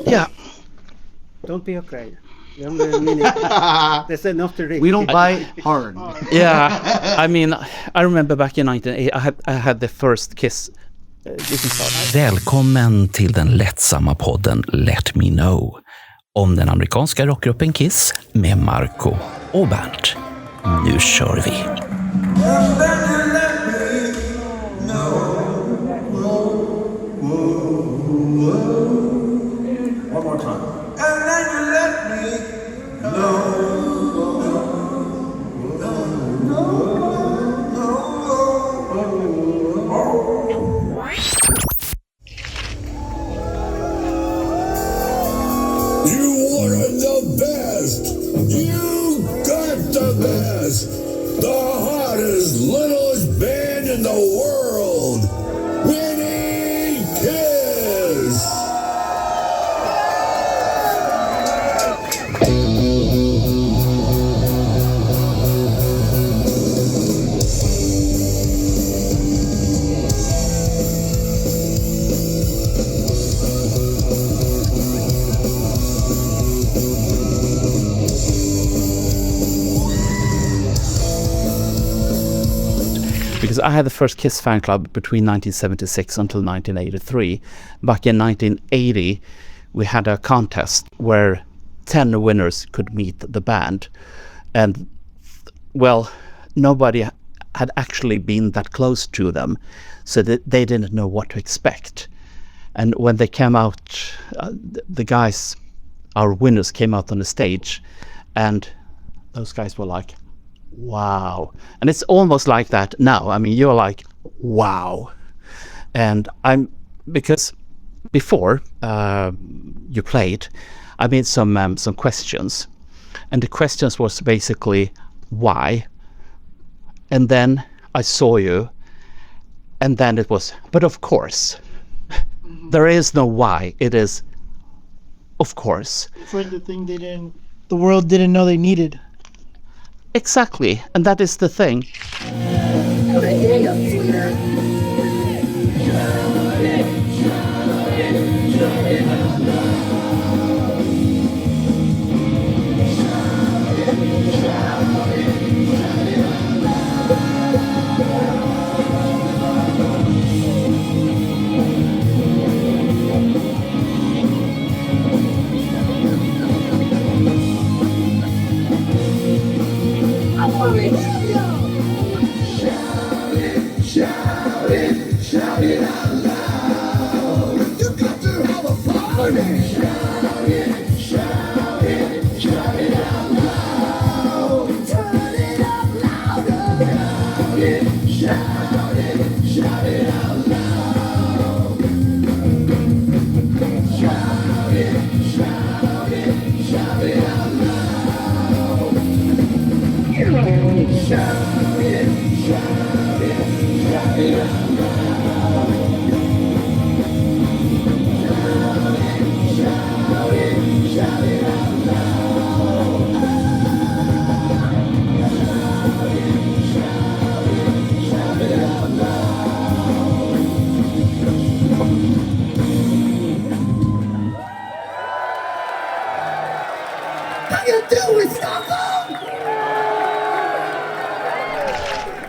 Yeah. Don't be afraid. There's enough to drink. We don't buy hard. Yeah, I mean, I remember back in 1980, I had the first kiss. You can start. Välkommen till den lättsamma podden Let Me Know om den amerikanska rockgruppen Kiss med Marco och Bernt. Nu kör vi! One more time. And then you let me know. You wanted the best. You got the best. The hottest, littlest band in the world. Winnie Kiss. Because I had the first Kiss fan club between 1976 until 1983. Back in 1980, we had a contest where 10 winners could meet the band. And, well, nobody had actually been that close to them, so that they didn't know what to expect. And when they came out, the guys, our winners, came out on the stage, and those guys were like, wow. And it's almost like that now. I mean, you're like, wow. And because before you played, I made some questions, and the questions was basically why, and then I saw you, and then it was, but of course. There is no why. It is, of course. For the thing the world didn't know they needed. Exactly, and that is the thing.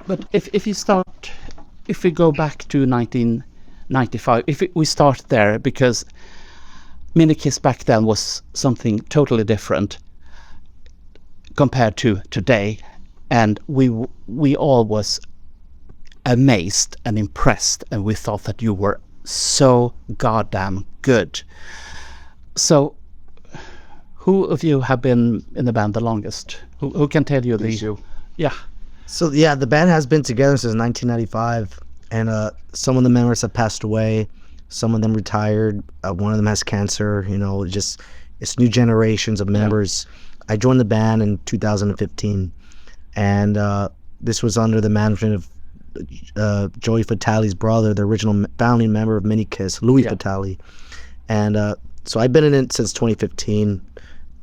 But if we go back to 1995, we start there, because Minikiss back then was something totally different compared to today, and we all was amazed and impressed, and we thought that you were so goddamn good. So, who of you have been in the band the longest? Who can tell you the? Yeah. So yeah, the band has been together since 1995, and some of the members have passed away, some of them retired, one of them has cancer. You know, just it's new generations of members. Yeah. I joined the band in 2015, and this was under the management of Joey Fatale's brother, the original founding member of Minikiss, Louis Fatale, and so I've been in it since 2015.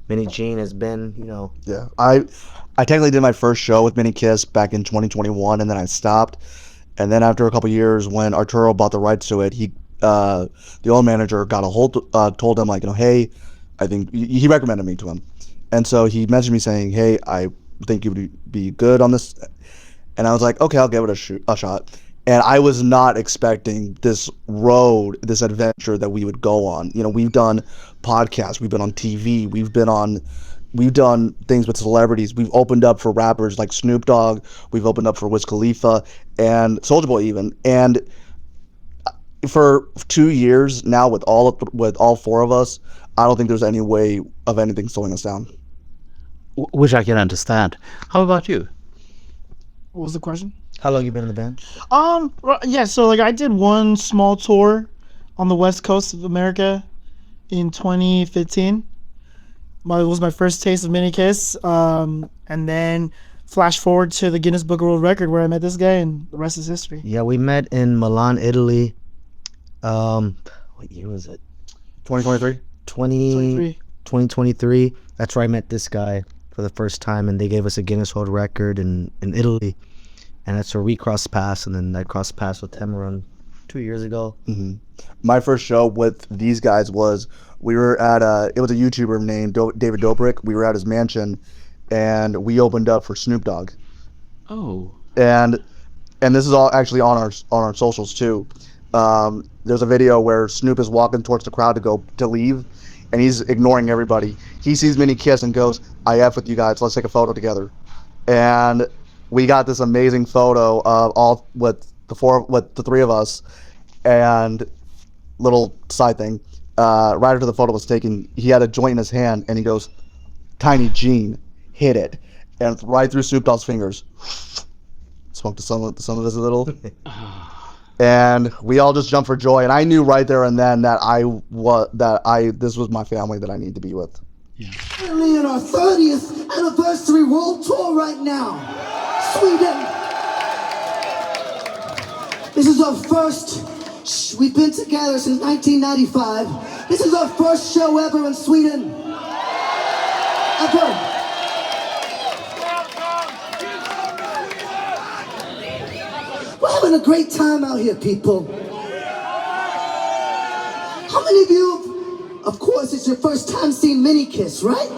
Minnie Jean has been, you know. Yeah, I technically did my first show with Minikiss back in 2021, and then I stopped. And then after a couple years, when Arturo bought the rights to it, he the old manager got a hold, told him like, hey, I think he recommended me to him, and so he messaged me saying, hey, I think you would be good on this, and I was like, okay, I'll give it a shot. And I was not expecting this road, this adventure that we would go on. We've done podcasts, we've been on TV, we've done things with celebrities. We've opened up for rappers like Snoop Dogg. We've opened up for Wiz Khalifa and Soulja Boy even. And for 2 years now, with all four of us, I don't think there's any way of anything slowing us down. Which I can understand. How about you? What was the question? How long you been in the band? Yeah, so like I did one small tour on the West Coast of America in 2015. It was my first taste of Mini Kiss. And then flash forward to the Guinness Book of World Record where I met this guy, and the rest is history. Yeah, we met in Milan, Italy. What year was it? 2023? 2023. That's where I met this guy for the first time, and they gave us a Guinness World Record in Italy. And that's where we crossed paths, and then I crossed paths with Tamaran 2 years ago. Mm-hmm. My first show with these guys was, we were at it was a YouTuber named David Dobrik. We were at his mansion, and we opened up for Snoop Dogg. Oh. And this is all actually on our socials too. There's a video where Snoop is walking towards the crowd to leave, and he's ignoring everybody. He sees Mini Kiss and goes, "I F with you guys. Let's take a photo together." And we got this amazing photo of all with the three of us. And little side thing, right after the photo was taken, he had a joint in his hand, and he goes, "Tiny Gene, hit it," and it's right through Snoop Dogg's fingers. Smoked some of this a little, and we all just jumped for joy. And I knew right there and then that this was my family that I need to be with. Currently in our 30th anniversary world tour right now, Sweden. This is our first. We've been together since 1995. This is our first show ever in Sweden. Ever. We're having a great time out here, people. How many of you, of course, it's your first time seeing Mini Kiss, right?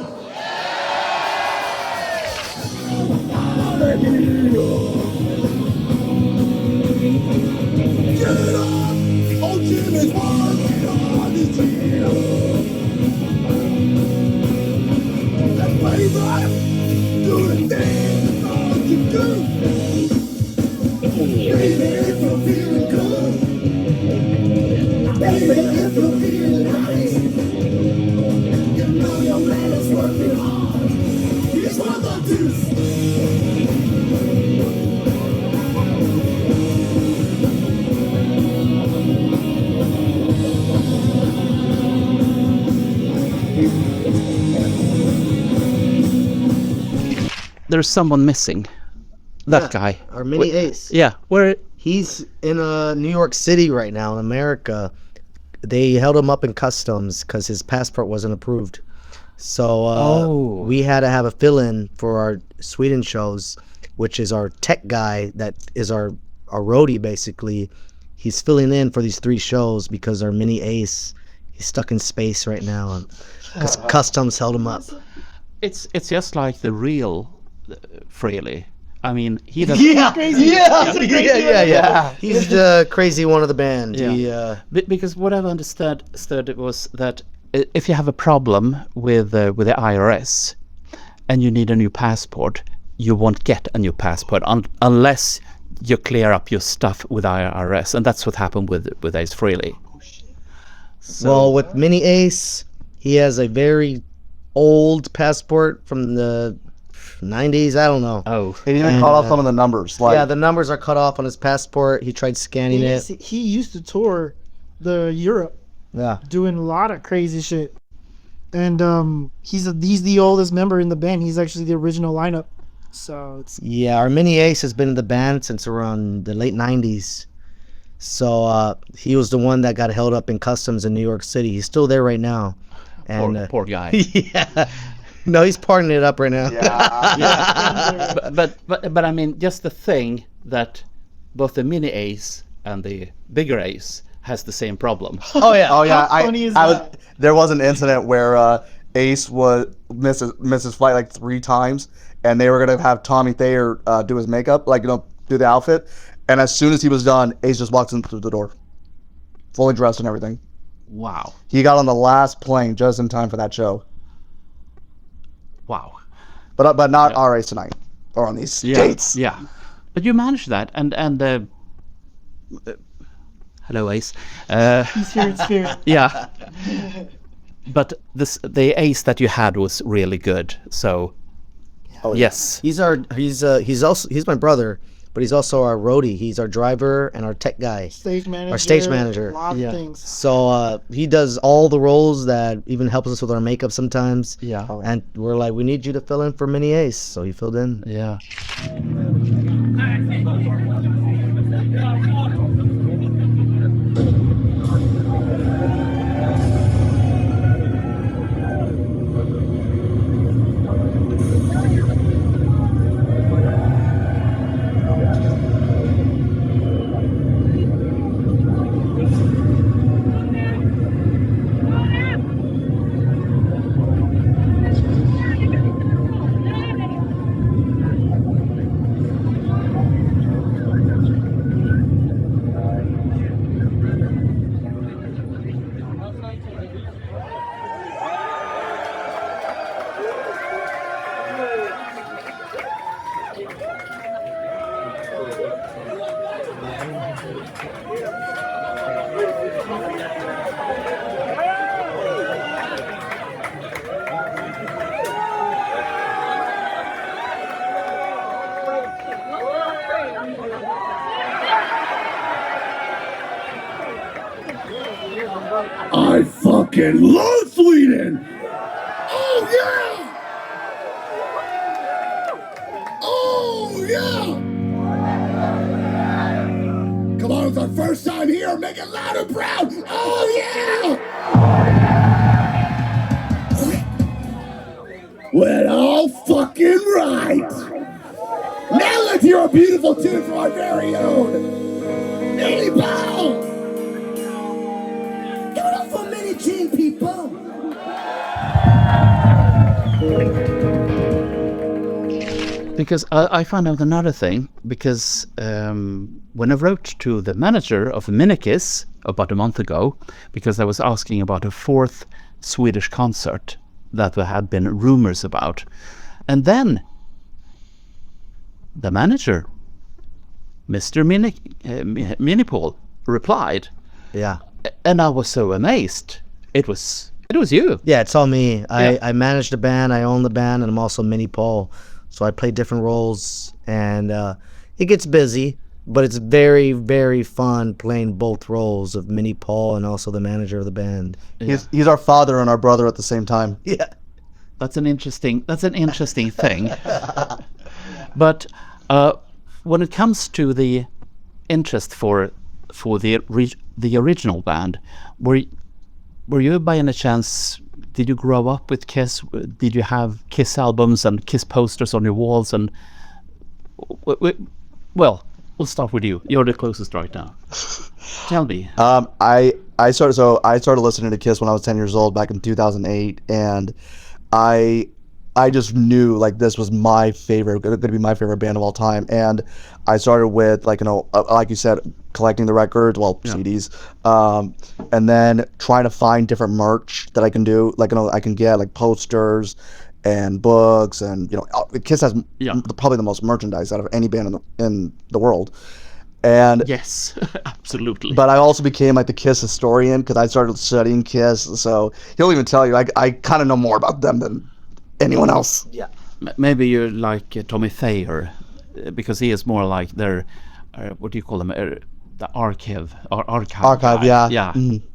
There's someone missing. That guy. Our Mini Ace. Yeah. Where? He's in New York City right now in America. They held him up in customs because his passport wasn't approved. So we had to have a fill-in for our Sweden shows, which is our tech guy that is our roadie basically. He's filling in for these 3 shows because our Mini Ace, he's stuck in space right now, because customs held him up. It's just like the real Frehley. I mean, he doesn't. Yeah. He's the crazy one of the band. Yeah. Because what I've understood was that if you have a problem with the IRS and you need a new passport, you won't get a new passport unless you clear up your stuff with IRS, and that's what happened with Ace Frehley. Well, with Mini Ace, he has a very old passport from the 90s. I don't know. Oh, he even cut off some of the numbers. Yeah, the numbers are cut off on his passport. He tried scanning it. He used to tour the Europe. Yeah, doing a lot of crazy shit. And he's the oldest member in the band. He's actually the original lineup. So it's our Mini Ace has been in the band since around the late 90s. So he was the one that got held up in customs in New York City. He's still there right now. And poor guy. Yeah. No, he's partying it up right now. Yeah. But I mean, just the thing that both the Mini Ace and the bigger Ace has the same problem. Oh yeah. Oh yeah, How funny is I was. that? There was an incident where Ace missed his flight like 3 times, and they were gonna have Tommy Thayer do his makeup, like do the outfit. And as soon as he was done, Ace just walks in through the door, fully dressed and everything. Wow. He got on the last plane just in time for that show, Wow. but not our race tonight or on these dates. Yeah. But you managed that, and hello, Ace. He's here in spirit. Yeah. But the Ace that you had was really good. So, yes. He's my brother, but he's also our roadie. He's our driver and our tech guy. Stage manager. Our stage manager. A lot Yeah. of things. So he does all the roles, that even helps us with our makeup sometimes. Yeah. And we're like, we need you to fill in for Mini Ace. So he filled in. Yeah. I fucking love Sweden! Oh yeah! Oh yeah! Come on, it's our first time here. Make it loud and proud. Oh yeah! Well, all fucking right. Now let's hear a beautiful tune from our very own Minnie Powell. Give it up for Mini Gene, people. Because I found out another thing, because when I wrote to the manager of Minikiss about a month ago, because I was asking about a 4th Swedish concert that there had been rumors about, and then the manager, Mr. Minipol, replied, Yeah. and I was so amazed. It was you. Yeah, it's all me. Yeah. I manage the band, I own the band, and I'm also Mini Paul. So I play different roles, and it gets busy, but it's very, very fun playing both roles of Mini Paul and also the manager of the band. He's our father and our brother at the same time. Yeah. That's an interesting thing. But when it comes to the interest for the original band, were you by any chance? Did you grow up with Kiss? Did you have Kiss albums and Kiss posters on your walls? And well, we'll start with you. You're the closest right now. Tell me. I started listening to Kiss when I was 10 years old back in 2008, and I just knew like this was my favorite, going to be my favorite band of all time. And I started with like you said, collecting the records, CDs, and then trying to find different merch that I can do, like I can get like posters and books, and Kiss has probably the most merchandise out of any band in the world. And yes, absolutely. But I also became like the Kiss historian because I started studying Kiss. So he'll even tell you I kind of know more about them than anyone else. Yeah. Maybe you're like Tommy Thayer, because he is more like their what do you call them? The archive Archive, yeah. Yeah. Mm-hmm.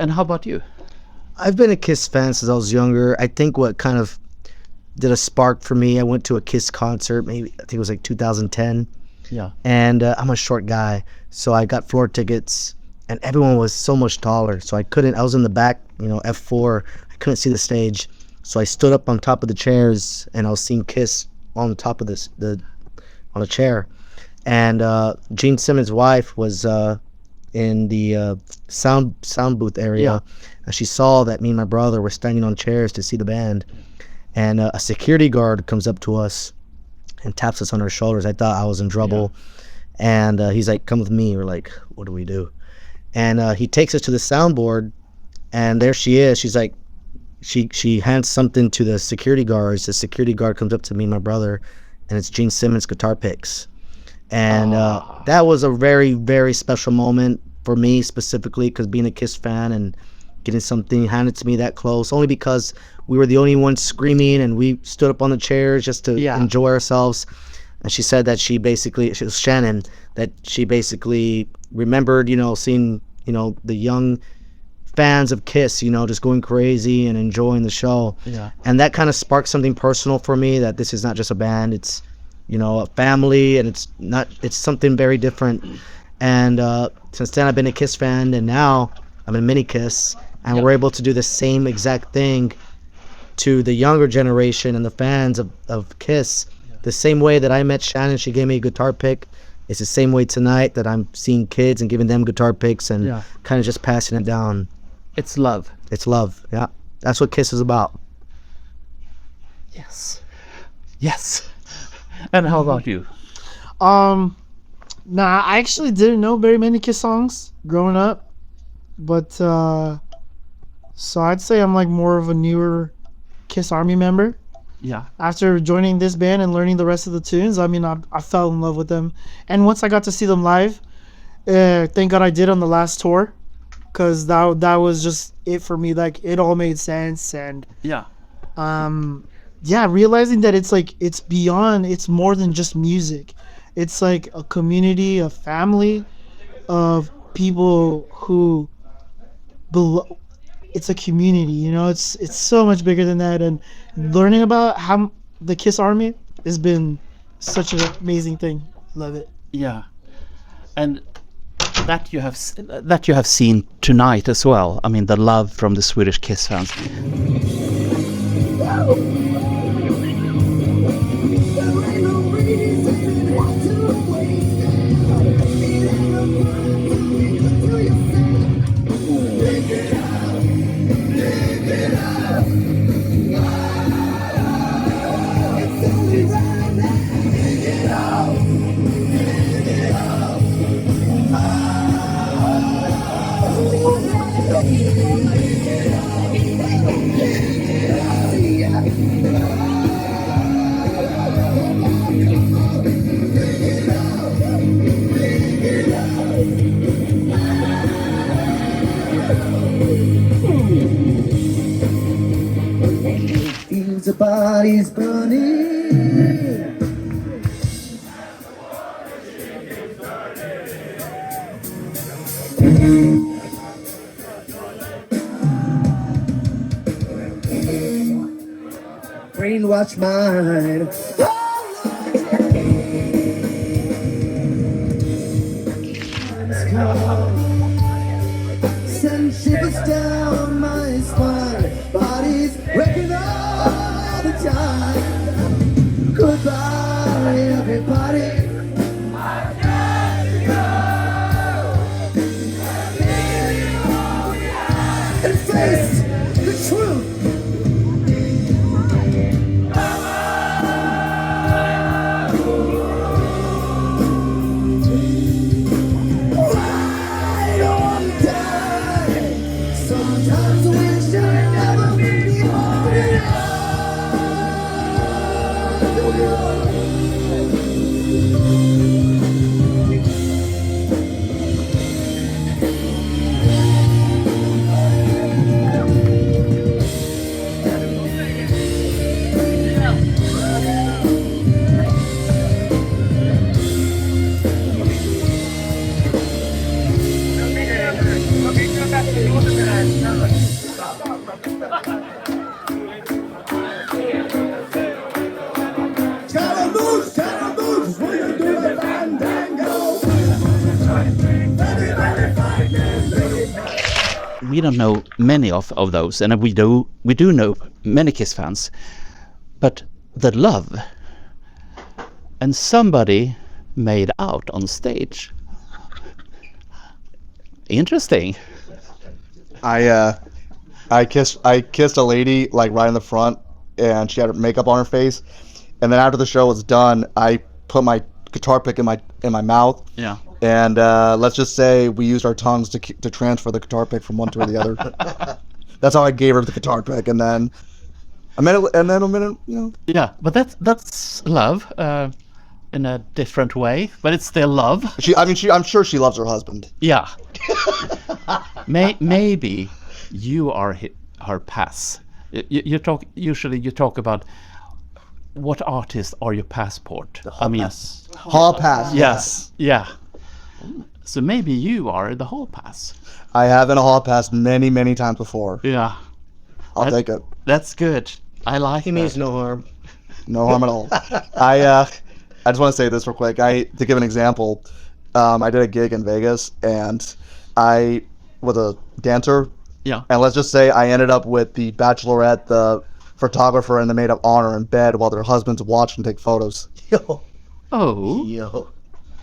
And how about you? I've been a Kiss fan since I was younger. I think what kind of did a spark for me, I went to a Kiss concert, maybe I think it was like 2010. Yeah. And I'm a short guy, so I got floor tickets, and everyone was so much taller. So I was in the back, F4. I couldn't see the stage. So I stood up on top of the chairs, and I was seeing Kiss on the top of on a chair. And Gene Simmons' wife was in the sound booth area, and she saw that me and my brother were standing on chairs to see the band, and a security guard comes up to us and taps us on our shoulders. I thought I was in trouble, and he's like, "Come with me." We're like, "What do we do?" And he takes us to the soundboard, and there she is. She's like, she hands something to the security guards. The security guard comes up to me and my brother, and it's Gene Simmons guitar picks. And that was a very, very special moment for me specifically, because being a Kiss fan and getting something handed to me that close, only because we were the only ones screaming and we stood up on the chairs just to enjoy ourselves. And she said that she was Shannon, that she basically remembered, seeing, the young fans of Kiss, just going crazy and enjoying the show. Yeah. And that kind of sparked something personal for me, that this is not just a band, it's a family, and it's something very different. And since then I've been a Kiss fan, and now I'm in Mini Kiss, and we're able to do the same exact thing to the younger generation and the fans of Kiss. The same way that I met Shannon, she gave me a guitar pick. It's the same way tonight that I'm seeing kids and giving them guitar picks and kind of just passing it down. It's love. It's love, yeah. That's what Kiss is about. Yes. And how about you? Nah, I actually didn't know very many Kiss songs growing up, but so I'd say I'm like more of a newer Kiss Army member. Yeah. After joining this band and learning the rest of the tunes, I mean, I fell in love with them. And once I got to see them live, thank God I did on the last tour, because that was just it for me. Like, it all made sense. And realizing that it's beyond, it's more than just music. It's like a community, a family of people who it's a community, it's so much bigger than that. And learning about how the Kiss Army has been such an amazing thing. Love it. Yeah. And that you have seen tonight as well. I mean, the love from the Swedish Kiss fans. Feels the body's burning. Brainwash mind. Send shivers down my spine. Body's waking all the time. Goodbye, everybody. And face the truth. Sometimes I wish I'd never been Scaramouche, will you do the fandango? We don't know many of those, and we do know many Kiss fans, but the love, and somebody made out on stage. Interesting. I kissed a lady like right in the front, and she had makeup on her face. And then after the show was done, I put my guitar pick in my mouth. Yeah. And let's just say we used our tongues to transfer the guitar pick from one to the other. That's how I gave her the guitar pick, and then a minute, Yeah, but that's love in a different way, but it's still love. I'm sure she loves her husband. Yeah. Maybe you are her pass. You talk about what artists are your passport. Hall pass. Yes. Yeah. So maybe you are the hall pass. I have been a hall pass many, many times before. Yeah. I'll take it. That's good. I like He means no harm. No harm at all. I just want to say this real quick. To give an example, I did a gig in Vegas, and I was a dancer. Yeah. And let's just say I ended up with the bachelorette, the photographer, and the maid of honor in bed while their husbands watched and take photos. Yo. Oh. Yo.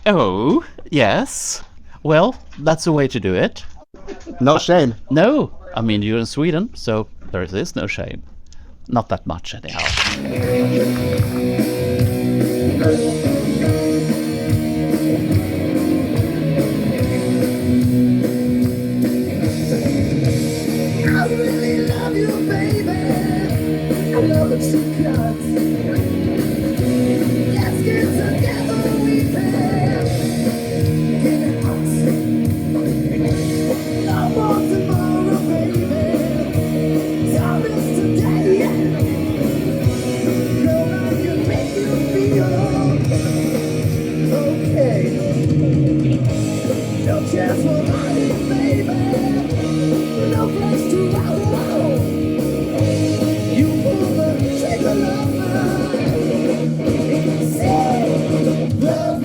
Oh. Yes. Well, that's a way to do it. No shame. No. I mean, you're in Sweden, so there is no shame. Not that much, anyhow. I really love you, baby. I love that you got. Let's get together, we can get it hot. No more tomorrow, baby. Time is today. Girl, I can make you feel okay. No chance for hiding, baby. No place to run. You pull the trigger, lover. Say, love,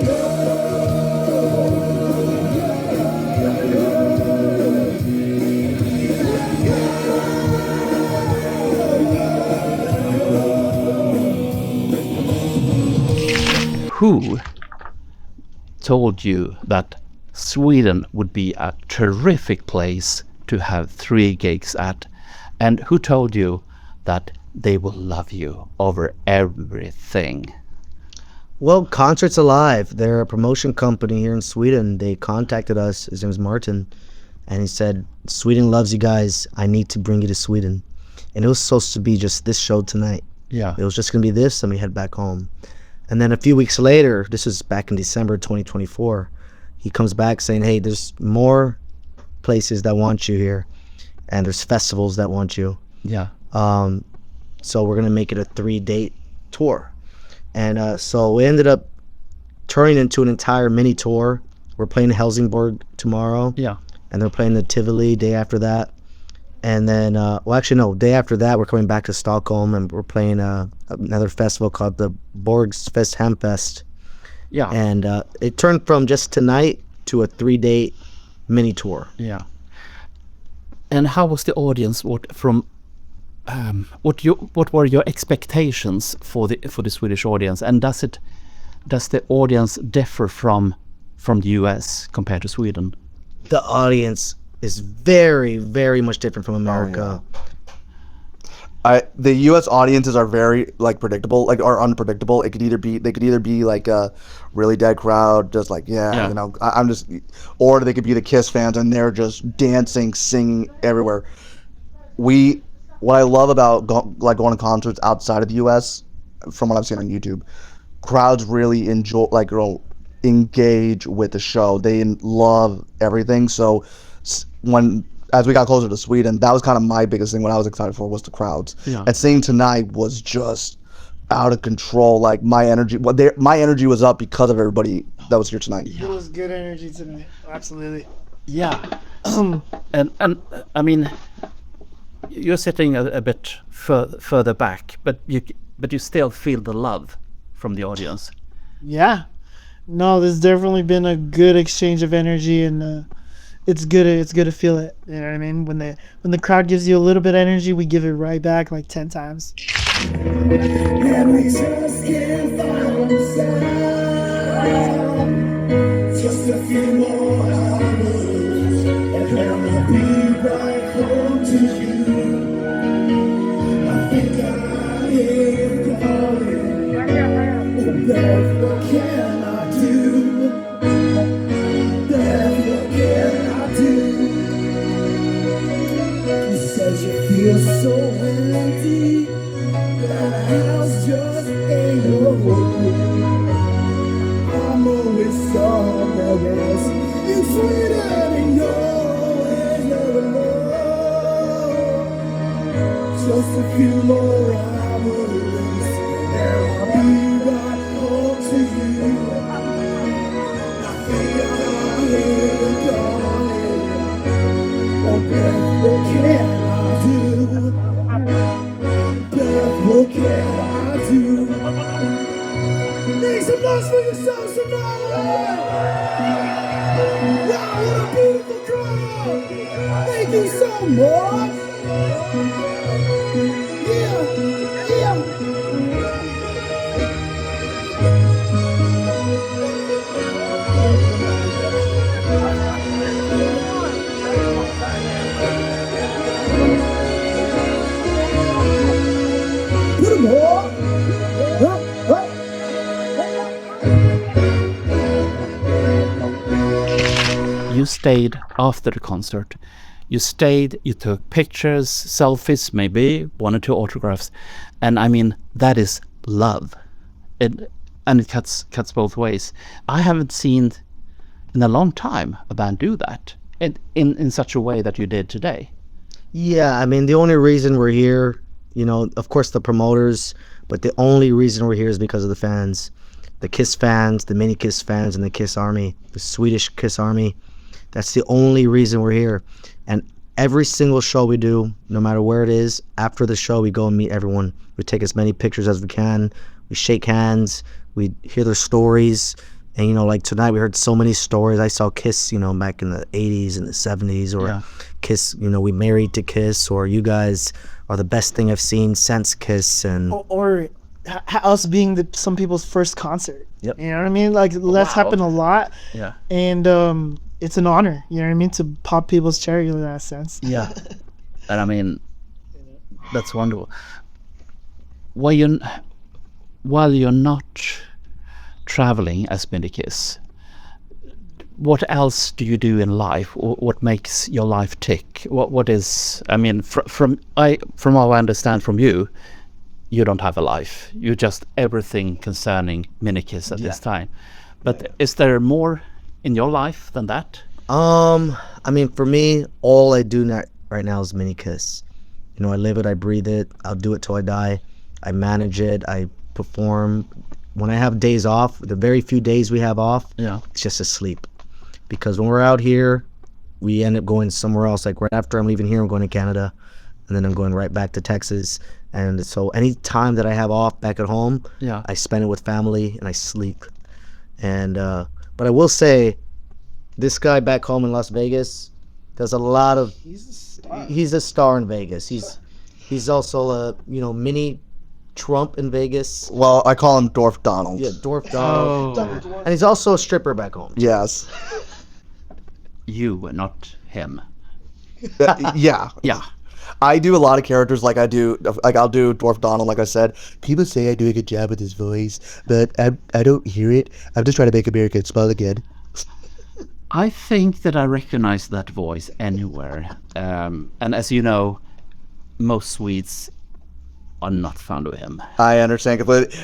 Who told you that Sweden would be a terrific place to have 3 gigs at? And who told you that they will love you over everything? Well, Concerts Alive, they're a promotion company here in Sweden. They contacted us. His name is Martin. And he said, Sweden loves you guys. I need to bring you to Sweden. And it was supposed to be just this show tonight. Yeah. It was just going to be this, and we head back home. And then a few weeks later, this is back in December 2024, he comes back saying, hey, there's more places that want you here. And there's festivals that want you. Yeah. So we're going to make it a 3-date tour. And so we ended up turning into an entire mini tour. We're playing Helsingborg tomorrow. Yeah. And they're playing the Tivoli day after that. And then, day after that, we're coming back to Stockholm, and we're playing another festival called the Borgsfest Hamfest. Yeah. And it turned from just tonight to a 3-date mini tour. Yeah. And how was the audience? What were your expectations for the Swedish audience? And does the audience differ from the US compared to Sweden? The audience is very, very much different from America. The U.S. audiences are very predictable, are unpredictable. They could either be like a really dead crowd, just like I'm just, or they could be the Kiss fans and they're just dancing, singing everywhere. What I love about going to concerts outside of the U.S., from what I've seen on YouTube, crowds really enjoy engage with the show. They love everything. So as we got closer to Sweden, that was kind of my biggest thing. What I was excited for was the crowds. Yeah. And seeing tonight was just out of control. Like my energy was up because of everybody that was here tonight. It was good energy tonight. Absolutely. Yeah. and I mean, you're sitting a bit further back, but you still feel the love from the audience. Yeah. No, there's definitely been a good exchange of energy, and it's good to feel it. You know what I mean? When the crowd gives you a little bit of energy, we give it right back like 10 times. and we just can't find inside. Just a few more hours, can I do? Beth, what can I do? You said you feel so empty, that house just ain't no home. I'm always somewhere else in Sweden, and you're always never alone. Just a few more hours, and I'll be right home to you. I think I'm here, darling. Oh, Beth, what can I do? Beth, what can I do? Make some noise for yourselves tonight! Wow, what a beautiful crowd! Thank you so much! Yeah, yeah! Put 'em on! Huh? Huh? You stayed after the concert. You stayed, you took pictures, selfies, maybe 1 or 2 autographs. And I mean, that is love. And it cuts both ways. I haven't seen in a long time a band do that in such a way that you did today. Yeah, I mean, the only reason we're here, you know, of course the promoters, but the only reason we're here is because of the fans. The Kiss fans, the mini Kiss fans, and the Kiss Army, the Swedish Kiss Army. That's the only reason we're here. And every single show we do, no matter where it is, after the show we go and meet everyone. We take as many pictures as we can. We shake hands. We hear their stories. And, you know, like tonight we heard so many stories. I saw Kiss, you know, back in the 80s and the 70s. Or Yeah. Kiss, you know, we married to Kiss. Or you guys are the best thing I've seen since Kiss. And Or us being some people's first concert. Yep. You know what I mean? Like, that's happened a lot. Yeah. And it's an honor, you know what I mean, to pop people's cherry in that sense. Yeah. And I mean, that's wonderful. While you're not traveling as Mini Kiss, what else do you do in life? What makes your life tick? What is? I mean, from what I understand from you, you don't have a life. You're just everything concerning Mini Kiss at this time. But is there more in your life than that? I mean, for me, all I do right now is Mini Kiss. You know, I live it, I breathe it. I'll do it till I die. I manage it. I perform. When I have days off, the very few days we have off, Yeah. it's just to sleep. Because when we're out here, we end up going somewhere else. Like right after I'm leaving here, I'm going to Canada, and then I'm going right back to Texas. And so any time that I have off back at home, Yeah. I spend it with family and I sleep. And but I will say, this guy back home in Las Vegas does a lot of. He's a star in Vegas. He's also a mini Trump in Vegas. Well, I call him Dwarf Donald. Yeah, Dwarf Donald. And he's also a stripper back home. Yes. You, not him. Yeah. Yeah. I do a lot of characters like I'll do Dwarf Donald, like I said. People say I do a good job with his voice, but I don't hear it. I'm just trying to make America smile again. I think that I recognize that voice anywhere. And as you know, most Swedes are not fond of him. I understand completely.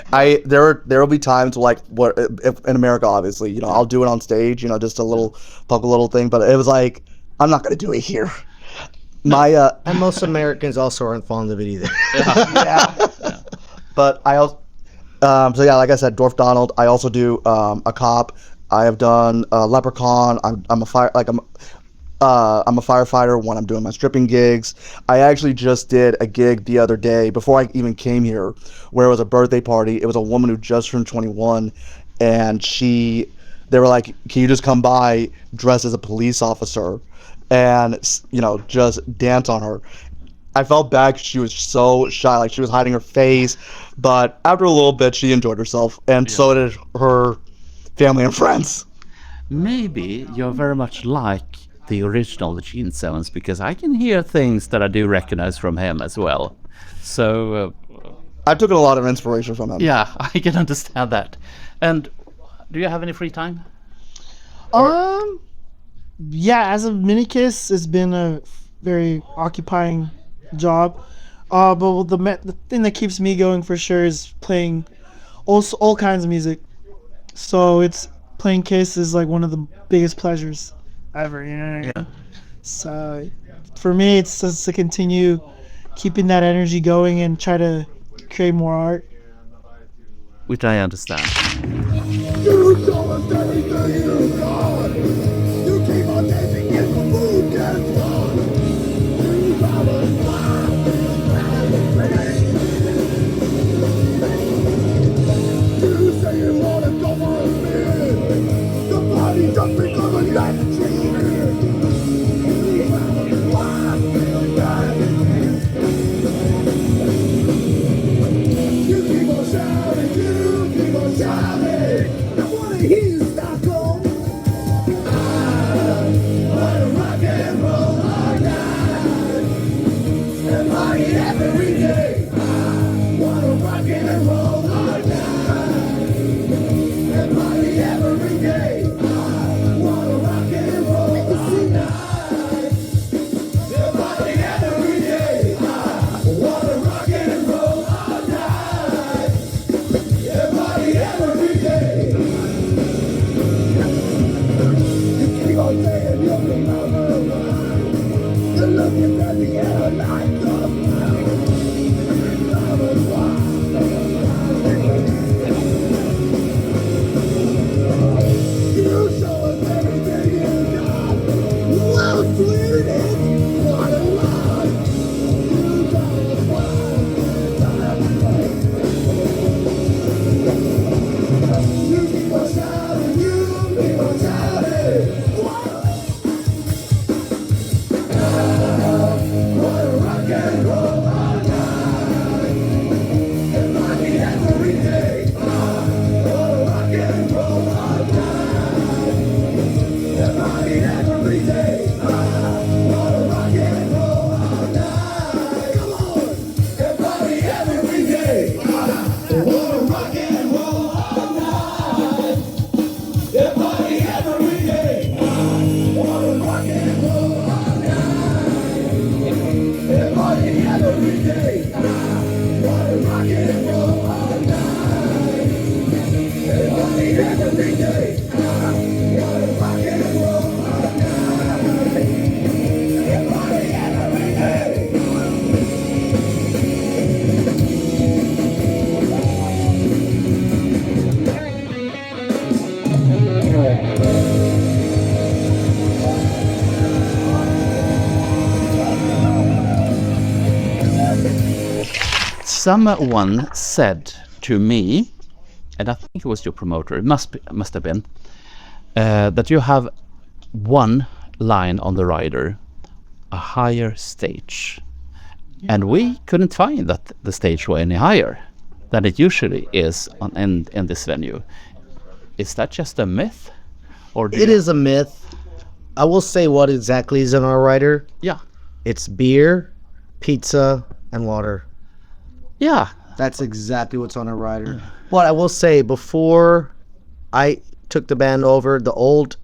There will be times like if in America, obviously, I'll do it on stage, just a little thing, but it was like, I'm not gonna do it here. And most Americans also aren't fond of it either. Yeah. But I also, so yeah, like I said, Dwarf Donald. I also do a cop. I have done Leprechaun. I'm a firefighter when I'm doing my stripping gigs. I actually just did a gig the other day before I even came here, where it was a birthday party. It was a woman who just turned 21, and they were like, "Can you just come by dressed as a police officer, and just dance on her?" I felt bad 'cause she was so shy, like she was hiding her face. But after a little bit, she enjoyed herself, and so did her family and friends. Maybe you're very much like the original Gene Simmons, because I can hear things that I do recognize from him as well. So I took a lot of inspiration from him. yeah, I can understand that. And Do you have any free time? Yeah, as a mini kiss, it's been a very occupying job. But the thing that keeps me going for sure is playing all kinds of music. So it's playing Kiss is like one of the biggest pleasures ever. You know what I mean? Yeah. So for me, it's just to continue keeping that energy going and try to create more art. Which I understand. You show us everything you got. You keep on dancing if the mood gets hot. You drive us wild, you say you wanna go for a spin. The party just becomes electric. You drive us wild, you keep on shouting, you keep on shouting. I wanna hear you stop going. I wanna rock and roll all night and party every day. I wanna rock and roll all night and party every day. I wanna rock and roll all night and party every day. I wanna rock and roll all night and party every day. You keep on saying you're the number one. You're looking at the air like the number one. You show us everything you got. Well, sweet it is. What a lie. You got us wild. You keep on shouting. You keep on shouting. Wanna rock and roll all night and party every day. Wanna rock and roll all night and party every day. Wanna rock and roll all night. Come on, and party every day. Wanna rock and roll all night and party every day. Wanna rock and roll all night and party every day. Wanna rock and roll all night and party every day. Wanna rock and roll all night and party every day. Someone said to me, and I think it was your promoter, it must have been, that you have one line on the rider, a higher stage. And we couldn't find that the stage were any higher than it usually is in this venue. Is that just a myth? Or It is a myth. I will say what exactly is in our rider. Yeah. It's beer, pizza, and water. Yeah. That's exactly what's on our rider. But I will say, before I took the band over, the old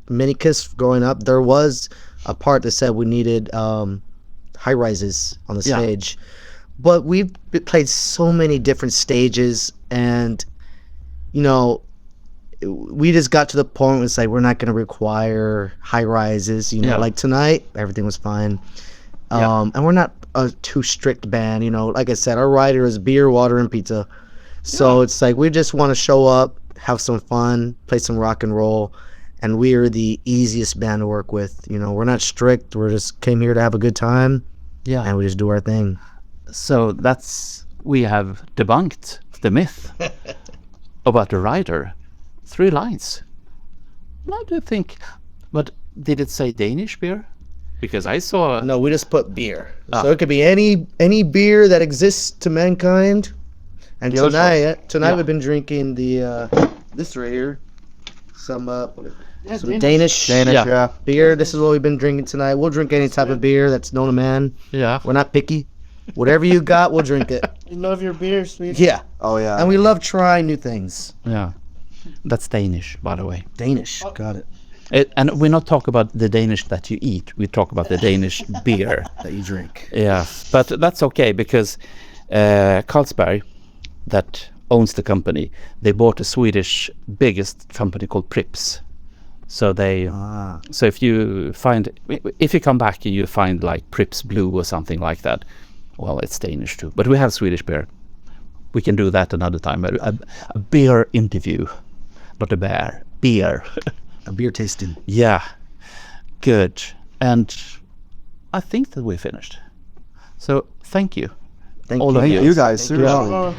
Minikiss growing up, there was a part that said we needed high rises on the Yeah. stage. But we've played so many different stages, and you know, we just got to the point where it's like we're not going to require high rises. You know, Yeah. like tonight, everything was fine. And we're not a too strict band. You know, like I said, our rider is beer, water, and pizza. So it's like we just want to show up, have some fun, play some rock and roll, and we are the easiest band to work with. You know, we're not strict. We're just came here to have a good time, Yeah. and we just do our thing. So we have debunked the myth about the rider. 3 lines. What do you think? But did it say Danish beer? Because I saw. No, we just put beer. So it could be any beer that exists to mankind. And The other tonight Yeah. we've been drinking the this right here, some Danish. Danish Yeah. beer. This is what we've been drinking tonight. We'll drink any type of beer that's known to man. Yeah. We're not picky. Whatever you got, we'll drink it. You love your beer, sweet. Yeah, Oh yeah. and we love trying new things. Yeah. That's Danish, by the way. Danish. Got it. And we're not talking about the Danish that you eat. We talk about the Danish beer. That you drink. Yes, but that's okay because Carlsberg, that owns the company, they bought a Swedish biggest company called Pripps. So they, so if you come back and you find like Pripps Blue or something like that, well, it's Danish too. But we have Swedish beer. We can do that another time. A beer interview, not a bear. Beer. A beer tasting. Yeah, good. And I think that we're finished. So thank you. Thank All you. of Thank you guys. Seriously. Uh,